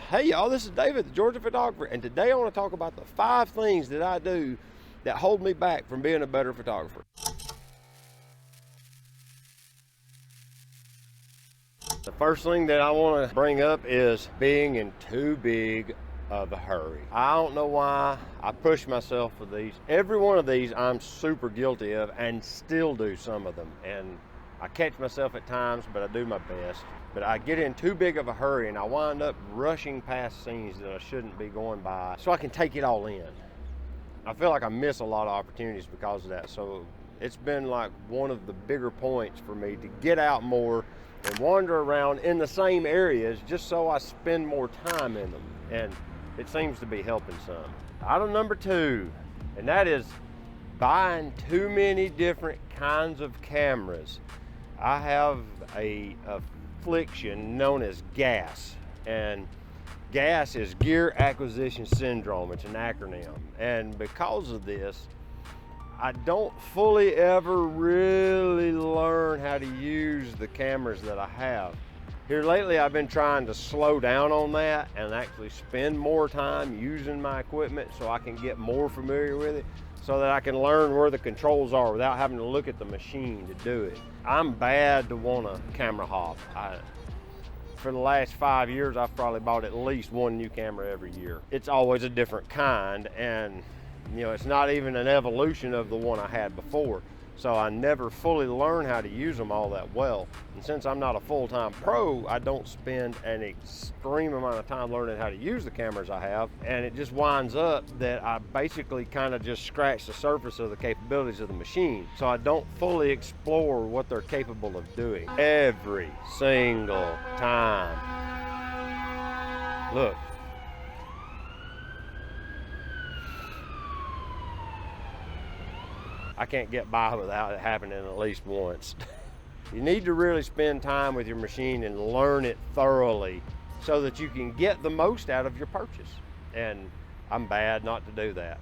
Hey y'all, this is David, the Georgia photographer, and today I want to talk about the 5 things that I do that hold me back from being a better photographer. The first thing that I want to bring up is being in too big of a hurry. I don't know why I push myself with these. Every one of these I'm super guilty of and still do some of them. And I catch myself at times, but I do my best. But I get in too big of a hurry and I wind up rushing past scenes that I shouldn't be going by so I can take it all in. I feel like I miss a lot of opportunities because of that. So it's been like one of the bigger points for me to get out more and wander around in the same areas just so I spend more time in them. And it seems to be helping some. Item number 2, and that is buying too many different kinds of cameras. I have a affliction known as GAS, and GAS is Gear Acquisition Syndrome. It's an acronym, and because of this, I don't fully ever really learn how to use the cameras that I have. Here lately, I've been trying to slow down on that and actually spend more time using my equipment so I can get more familiar with it, so that I can learn where the controls are without having to look at the machine to do it. I'm bad to want a camera hop. For the last 5 years, I've probably bought at least one new camera every year. It's always a different kind, and it's not even an evolution of the one I had before. So I never fully learned how to use them all that well. And since I'm not a full-time pro, I don't spend an extreme amount of time learning how to use the cameras I have. And it just winds up that I basically kind of just scratch the surface of the capabilities of the machine. So I don't fully explore what they're capable of doing every single time. Look. I can't get by without it happening at least once. You need to really spend time with your machine and learn it thoroughly so that you can get the most out of your purchase. And I'm bad not to do that.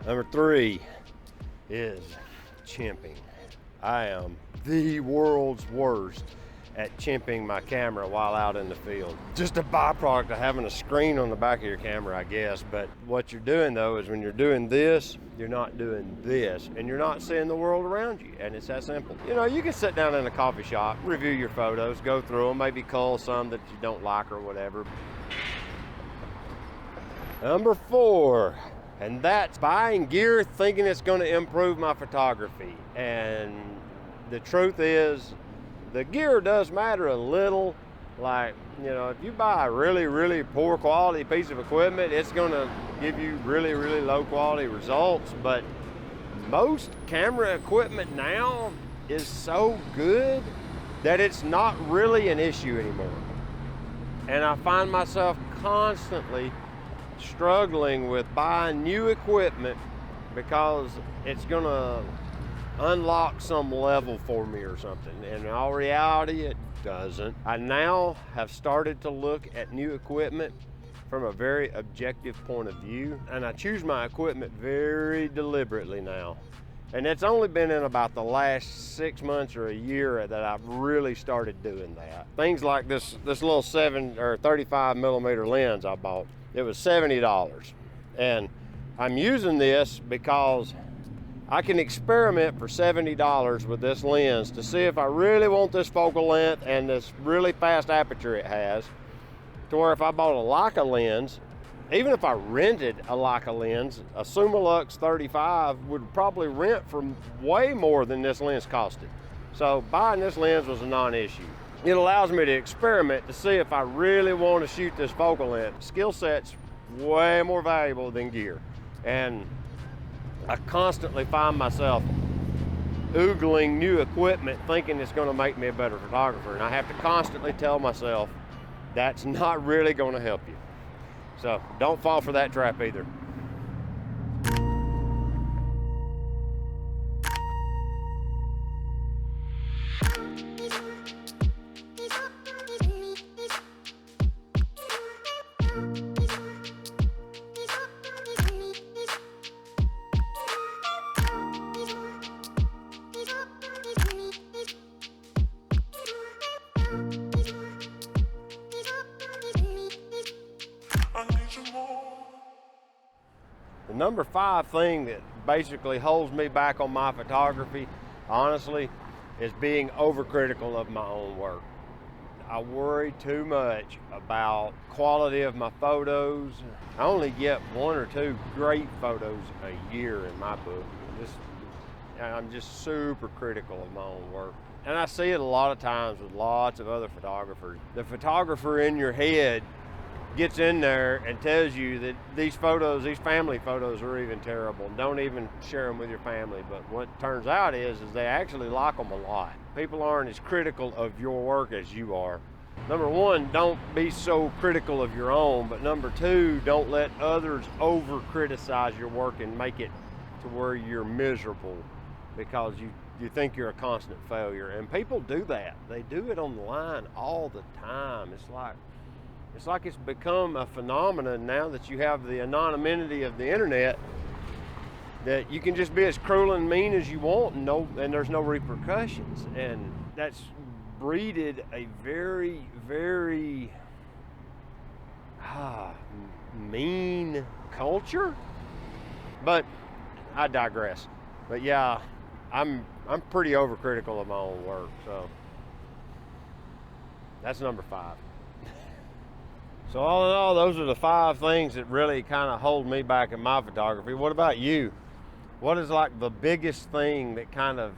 Number 3 is chimping. I am the world's worst at chimping my camera while out in the field. Just a byproduct of having a screen on the back of your camera, I guess. But what you're doing though is when you're doing this, you're not doing this, and you're not seeing the world around you. And it's that simple. You can sit down in a coffee shop, review your photos, go through them, maybe cull some that you don't like or whatever. Number 4. And that's buying gear thinking it's going to improve my photography. And the truth is, the gear does matter a little. Like, if you buy a really, really poor quality piece of equipment, it's going to give you really, really low quality results. But most camera equipment now is so good that it's not really an issue anymore. And I find myself constantly struggling with buying new equipment because it's gonna unlock some level for me or something, and in all reality it doesn't. I now have started to look at new equipment from a very objective point of view, and I choose my equipment very deliberately now. And it's only been in about the last 6 months or a year that I've really started doing that. Things like this little 35 millimeter lens I bought. It was $70, and I'm using this because I can experiment for $70 with this lens to see if I really want this focal length and this really fast aperture it has, to where if I bought a Leica lens, even if I rented a Leica lens, a Summilux 35 would probably rent for way more than this lens costed. So buying this lens was a non-issue. It allows me to experiment to see if I really want to shoot this focal length. Skill set's way more valuable than gear. And I constantly find myself oogling new equipment thinking it's going to make me a better photographer. And I have to constantly tell myself that's not really going to help you. So don't fall for that trap either. The number 5 thing that basically holds me back on my photography, honestly, is being overcritical of my own work. I worry too much about quality of my photos. I only get 1 or 2 great photos a year in my book. I'm just super critical of my own work. And I see it a lot of times with lots of other photographers. The photographer in your head gets in there and tells you that these photos, these family photos, are even terrible. Don't even share them with your family. But what turns out is they actually like them a lot. People aren't as critical of your work as you are. Number 1, don't be so critical of your own. But number 2, don't let others over criticize your work and make it to where you're miserable because you think you're a constant failure. And people do that. They do it on the line all the time. It's like it's become a phenomenon now that you have the anonymity of the internet, that you can just be as cruel and mean as you want and there's no repercussions. And that's breeded a very, very mean culture. But I digress. But yeah, I'm pretty overcritical of my own work, so that's number 5. So all in all, those are the 5 things that really kind of hold me back in my photography. What about you? What is like the biggest thing that kind of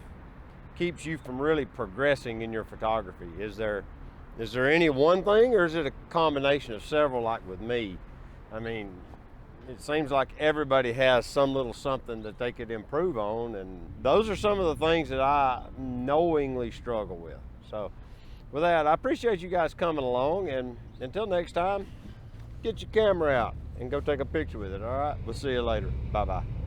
keeps you from really progressing in your photography? Is there any one thing, or is it a combination of several like with me? I mean, it seems like everybody has some little something that they could improve on, and those are some of the things that I knowingly struggle with. So with that, I appreciate you guys coming along, and until next time, get your camera out and go take a picture with it, all right? We'll see you later. Bye-bye.